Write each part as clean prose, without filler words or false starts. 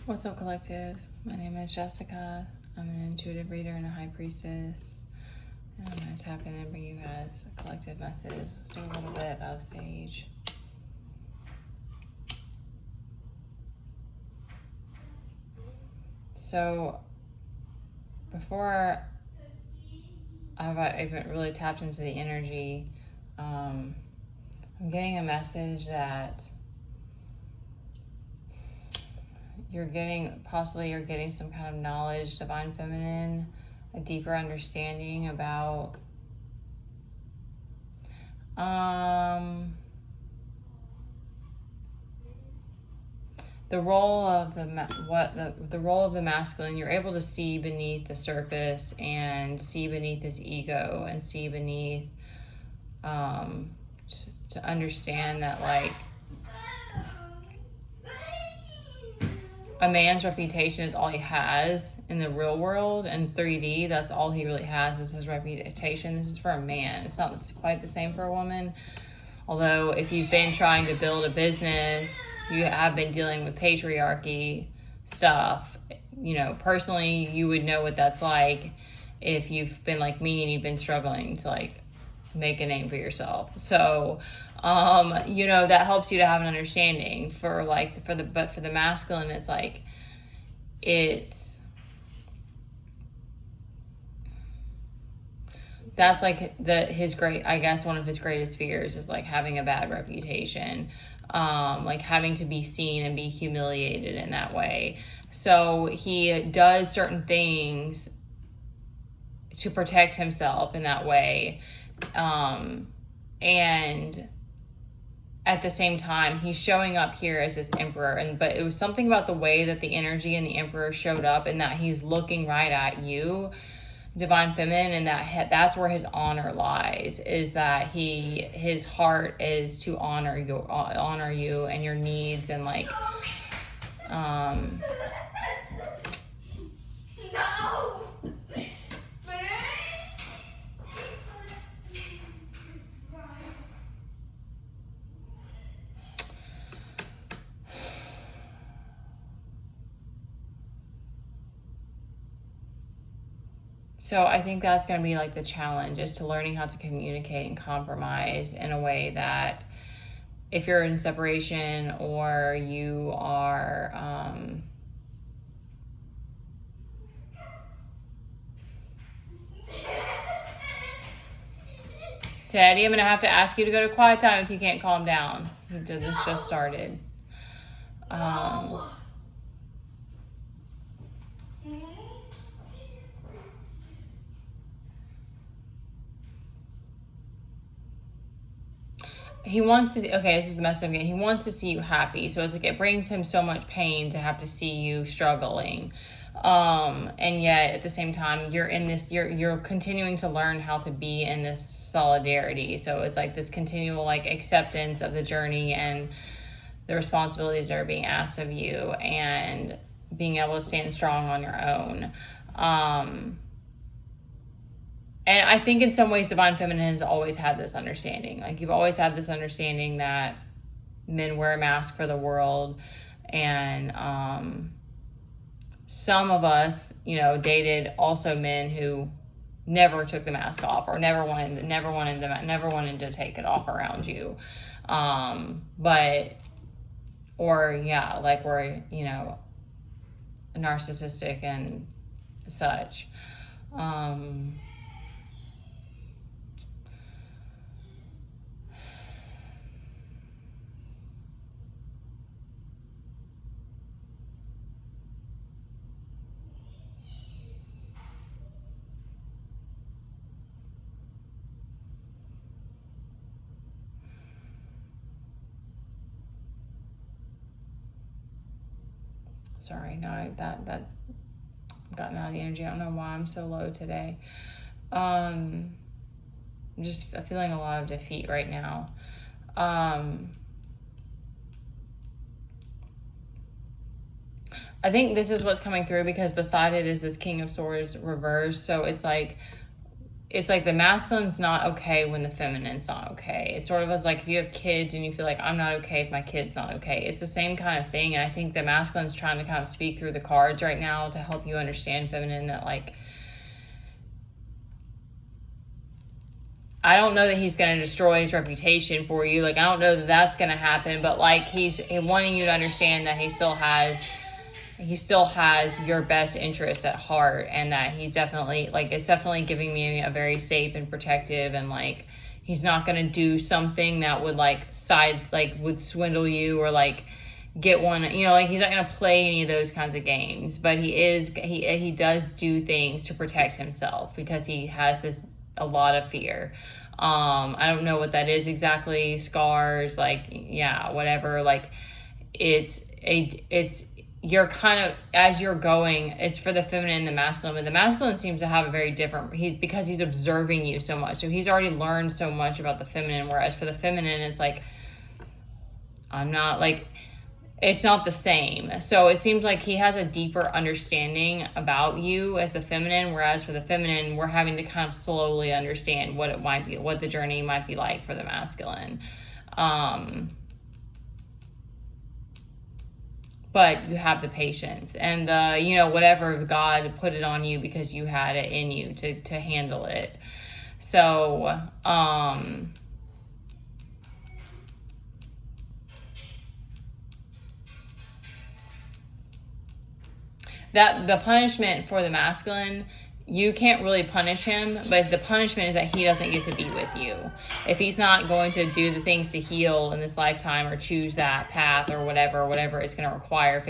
What's up, collective? My name is Jessica. I'm an intuitive reader and a high priestess. And I'm going to tap in and bring you guys a collective message. Let's do a little bit of sage. So, before I've even really tapped into the energy, I'm getting a message that you're getting some kind of knowledge, divine feminine, a deeper understanding about the role of the role of the masculine. You're able to see beneath the surface and see beneath his ego and see beneath to understand that, like, a man's reputation is all he has in the real world, and 3D, that's all he really has is his reputation. This is for a man. It's not quite the same for a woman. Although if you've been trying to build a business, you have been dealing with patriarchy stuff, you know, personally, you would know what that's like if you've been like me and you've been struggling to like make a name for yourself. So, you know, that helps you to have an understanding for the masculine, it's like, that's like one of his greatest fears is like having a bad reputation, like having to be seen and be humiliated in that way. So he does certain things to protect himself in that way. And at the same time, he's showing up here as this emperor, but it was something about the way that the energy and the emperor showed up, and that he's looking right at you, divine feminine, and that's where his honor lies, is that his heart is to honor you and your needs, and like no. So I think that's going to be like the challenge, is to learning how to communicate and compromise in a way that if you're in separation or you are Teddy, I'm going to have to ask you to go to quiet time if you can't calm down. This just started. He wants to, okay, this is the message I'm getting. He wants to see you happy. So it's like it brings him so much pain to have to see you struggling. And yet at the same time, you're continuing to learn how to be in this solidarity. So it's like this continual like acceptance of the journey and the responsibilities that are being asked of you, and being able to stand strong on your own. And I think in some ways, divine feminine has always had this understanding. Like, you've always had this understanding that men wear a mask for the world. And some of us, you know, dated also men who never took the mask off, or never wanted to take it off around you. Like we're, you know, narcissistic and such. Sorry, no, that I've gotten out of the energy. I don't know why I'm so low today. I'm just feeling a lot of defeat right now. I think this is what's coming through, because beside it is this King of Swords reversed. So it's like it's like the masculine's not okay when the feminine's not okay. It's sort of as like if you have kids and you feel like I'm not okay if my kid's not okay. It's the same kind of thing. And I think the masculine's trying to kind of speak through the cards right now to help you understand, feminine, that like, I don't know that he's going to destroy his reputation for you. Like, I don't know that that's going to happen, but like he's wanting you to understand that he still has your best interest at heart, and that he's definitely, like, it's definitely giving me a very safe and protective, and like he's not going to do something that would would swindle you, or like get one, like he's not going to play any of those kinds of games. But he does do things to protect himself because he has a lot of fear. I don't know what that is exactly. Scars, like, yeah, whatever. Like, you're kind of, as you're going, it's for the feminine and the masculine, but the masculine seems to have a very different, because he's observing you so much. So he's already learned so much about the feminine, whereas for the feminine, it's like, I'm not, like, it's not the same. So it seems like he has a deeper understanding about you as the feminine, whereas for the feminine, we're having to kind of slowly understand what it might be, what the journey might be like for the masculine. But you have the patience and the, whatever God put it on you because you had it in you to handle it. So, that the punishment for the masculine, you can't really punish him, but the punishment is that he doesn't get to be with you. If he's not going to do the things to heal in this lifetime, or choose that path, or whatever it's going to require,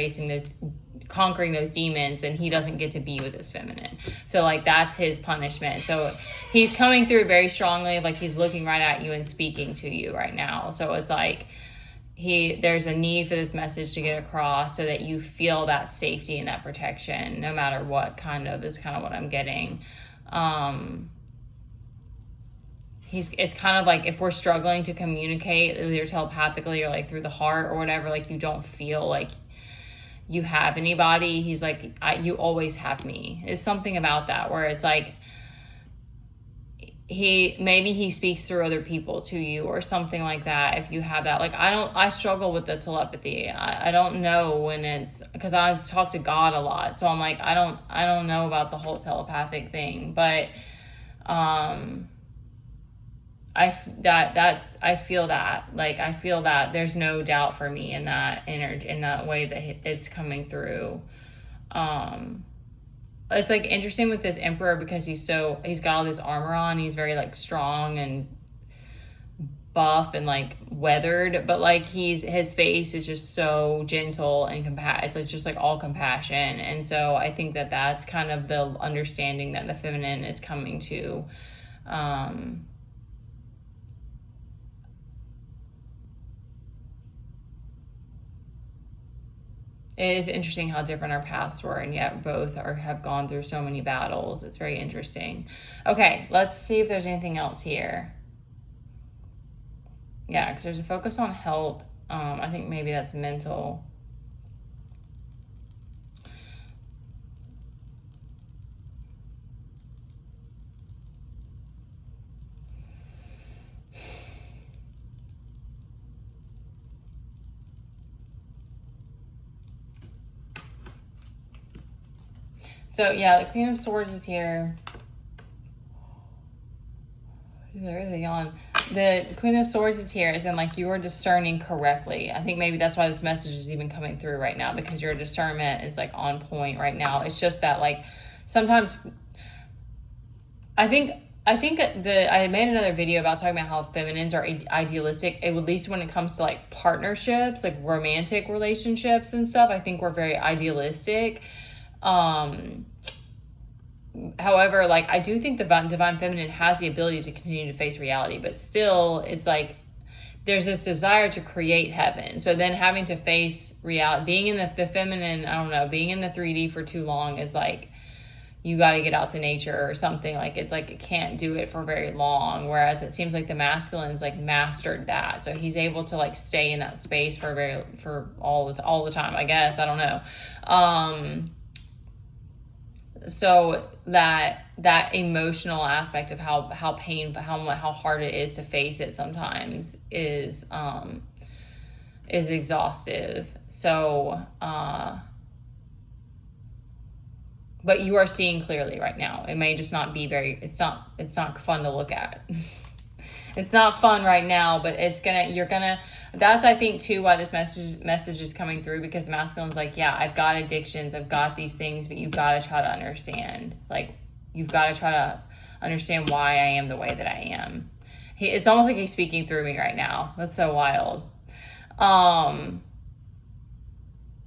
conquering those demons, then he doesn't get to be with his feminine. So like, that's his punishment. So he's coming through very strongly, like he's looking right at you and speaking to you right now. So it's like, there's a need for this message to get across so that you feel that safety and that protection, no matter what, is kind of what I'm getting. It's kind of like if we're struggling to communicate either telepathically or like through the heart or whatever, like you don't feel like you have anybody, he's like, you always have me. It's something about that where it's like, he speaks through other people to you or something like that. If you have that, like, I struggle with the telepathy. I don't know when it's, because I've talked to God a lot. So I'm like, I don't know about the whole telepathic thing, but, I feel that there's no doubt for me in that energy, in that way that it's coming through. It's like interesting with this emperor because he's got all this armor on. He's very like strong and buff and like weathered, but like his face is just so gentle and it's like just like all compassion. And so I think that that's kind of the understanding that the feminine is coming to. It is interesting how different our paths were, and yet both have gone through so many battles. It's very interesting. Okay, let's see if there's anything else here. Yeah, because there's a focus on health. I think maybe that's mental. So yeah, the Queen of Swords is here. There is a yawn. The Queen of Swords is here, as in like you are discerning correctly. I think maybe that's why this message is even coming through right now, because your discernment is like on point right now. It's just that like sometimes I think I made another video about talking about how feminines are idealistic, at least when it comes to like partnerships, like romantic relationships and stuff. I think we're very idealistic. However, like I do think the divine feminine has the ability to continue to face reality, but still it's like there's this desire to create heaven. So then having to face reality, being in the feminine, I don't know, being in the 3D for too long is like, you got to get out to nature or something. Like it's like it can't do it for very long, whereas it seems like the masculine's like mastered that, so he's able to like stay in that space for all the time, I guess. I don't know. so that emotional aspect of how painful, how hard it is to face it sometimes is exhaustive. So but you are seeing clearly right now. It may just not be it's not fun to look at. It's not fun right now, but that's, I think, too, why this message is coming through, because the masculine's like, yeah, I've got addictions, I've got these things, but you've got to try to understand. Like, you've got to try to understand why I am the way that I am. It's almost like he's speaking through me right now. That's so wild.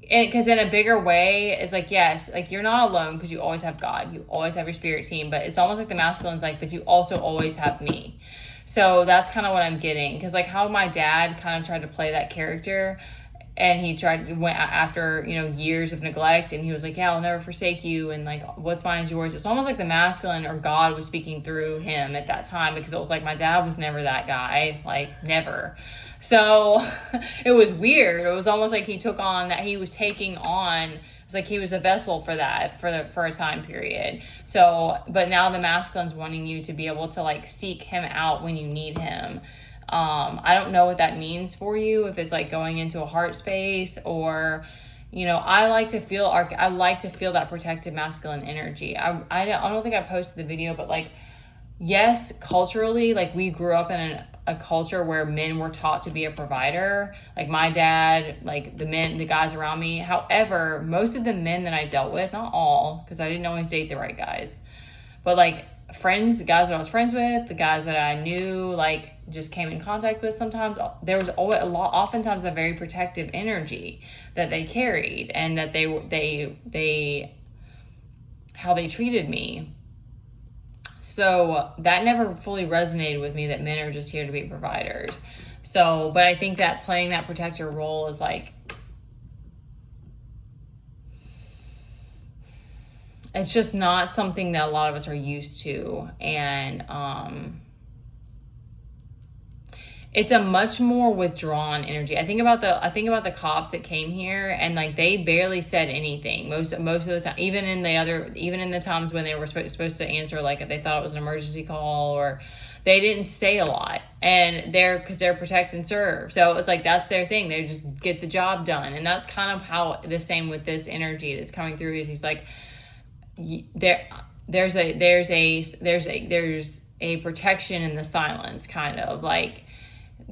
Because in a bigger way, it's like, yes, like, you're not alone because you always have God. You always have your spirit team. But it's almost like the masculine's like, but you also always have me. So that's kind of what I'm getting. Because, like, how my dad kind of tried to play that character, and he went after, years of neglect, and he was like, yeah, I'll never forsake you, and, like, what's mine is yours. It's almost like the masculine or God was speaking through him at that time, because it was like, my dad was never that guy, like, never. So it was weird. It was almost like he took on that, he was taking on, it's like he was a vessel for that, for a time period. So, but now the masculine's wanting you to be able to, like, seek him out when you need him. I don't know what that means for you, if it's like going into a heart space, or, I like to feel that protective masculine energy. I don't think I posted the video, but, like, yes, culturally, like, we grew up in a culture where men were taught to be a provider. Like, my dad, like, the guys around me. However, most of the men that I dealt with, not all, because I didn't always date the right guys, but, like, the guys that I was friends with, the guys that I knew, like, just came in contact with sometimes, there was always oftentimes a very protective energy that they carried, and that how they treated me. So that never fully resonated with me, that men are just here to be providers. So, but I think that playing that protector role is, like, it's just not something that a lot of us are used to. And it's a much more withdrawn energy. I think about the cops that came here, and, like, they barely said anything most of the time. Even in the times when they were supposed to answer, like, if they thought it was an emergency call, or they didn't say a lot. And because they're protect and serve, so it's like that's their thing. They just get the job done. And that's kind of how the same with this energy that's coming through. Is he's like, there's a protection in the silence, kind of like.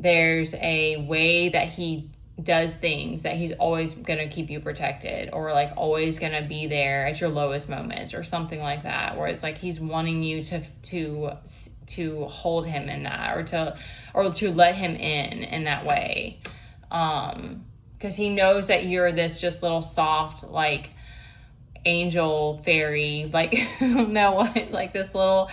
There's a way that he does things that he's always going to keep you protected, or, like, always going to be there at your lowest moments, or something like that, where it's like he's wanting you to hold him in that, or to let him in that way, because he knows that you're this just little soft, like, angel fairy, like, I don't know what, like, this little,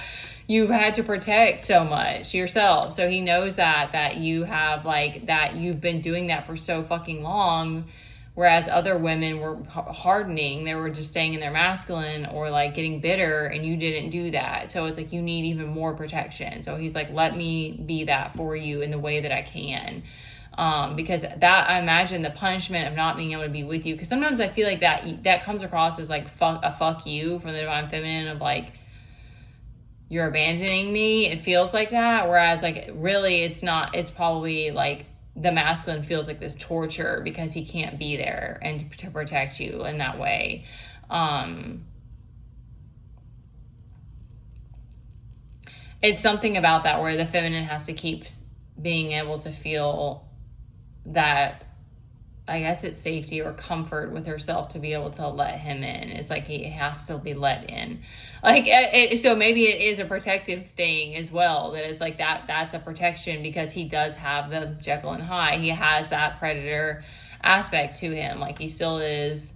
you've had to protect so much yourself. So he knows that you have, like, that you've been doing that for so fucking long, whereas other women were hardening. They were just staying in their masculine, or, like, getting bitter, and you didn't do that. So it's like, you need even more protection. So he's like, let me be that for you in the way that I can. Because that, I imagine the punishment of not being able to be with you, because sometimes I feel like that comes across as, like, fuck you from the divine feminine, of, like, you're abandoning me. It feels like that, whereas, like, really it's not. It's probably, like, the masculine feels like this torture because he can't be there and to protect you in that way. It's something about that where the feminine has to keep being able to feel that, I guess it's safety or comfort with herself to be able to let him in. It's like he has to be let in. Like, so maybe it is a protective thing as well. That it's like that's a protection, because he does have the Jekyll and Hyde. He has that predator aspect to him. Like, he still is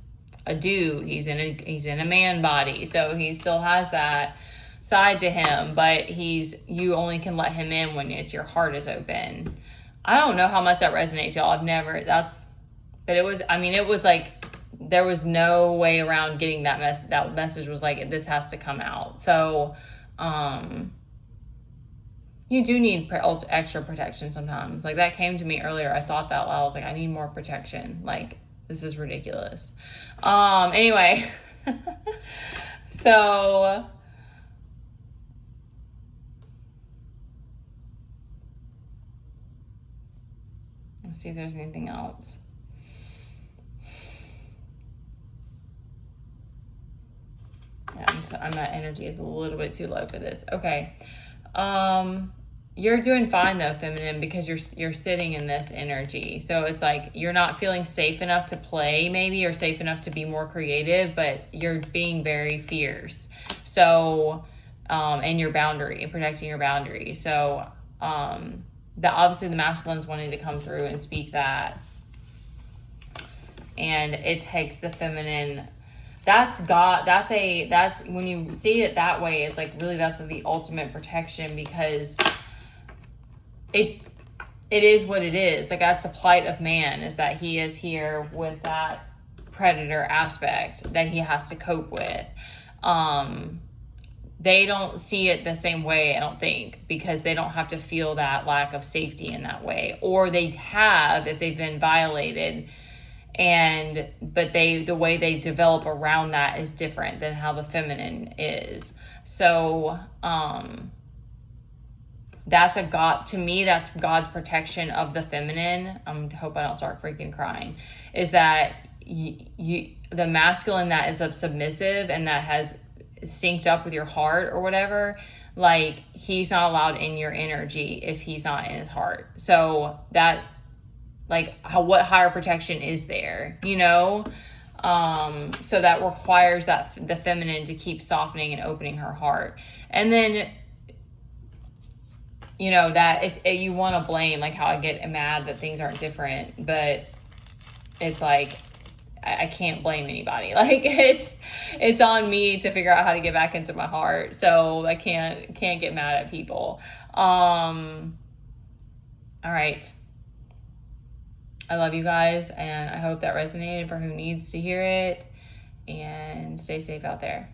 a dude. He's in a man body. So he still has that side to him, but you only can let him in when your heart is open. I don't know how much that resonates, y'all. But it was like, there was no way around getting that that message was like, this has to come out. So, you do need extra protection sometimes. Like, that came to me earlier. I thought that loud. I was like, I need more protection. Like, this is ridiculous. Anyway, So let's see if there's anything else. Yeah, my energy is a little bit too low for this. Okay. You're doing fine though, feminine, because you're sitting in this energy. So it's like you're not feeling safe enough to play, maybe, or safe enough to be more creative, but you're being very fierce. So, and your boundary and protecting your boundary. So, obviously the masculine's wanting to come through and speak that, and it takes the feminine. That's God. That's when you see it that way, it's like really that's the ultimate protection, because it is what it is. Like that's the plight of man, is that he is here with that predator aspect that he has to cope with. They don't see it the same way, I don't think, because they don't have to feel that lack of safety in that way, or they have if they've been violated. But the way they develop around that is different than how the feminine is. So, that's to me, that's God's protection of the feminine. I hope I don't start freaking crying. Is that the masculine that is submissive and that has synced up with your heart or whatever, like he's not allowed in your energy if he's not in his heart. So that, like, what higher protection is there, so that requires that the feminine to keep softening and opening her heart. And then that you want to blame, like how I get mad that things aren't different, but it's like I can't blame anybody. Like it's on me to figure out how to get back into my heart. So I can't get mad at people. All right. I love you guys, and I hope that resonated for who needs to hear it, and stay safe out there.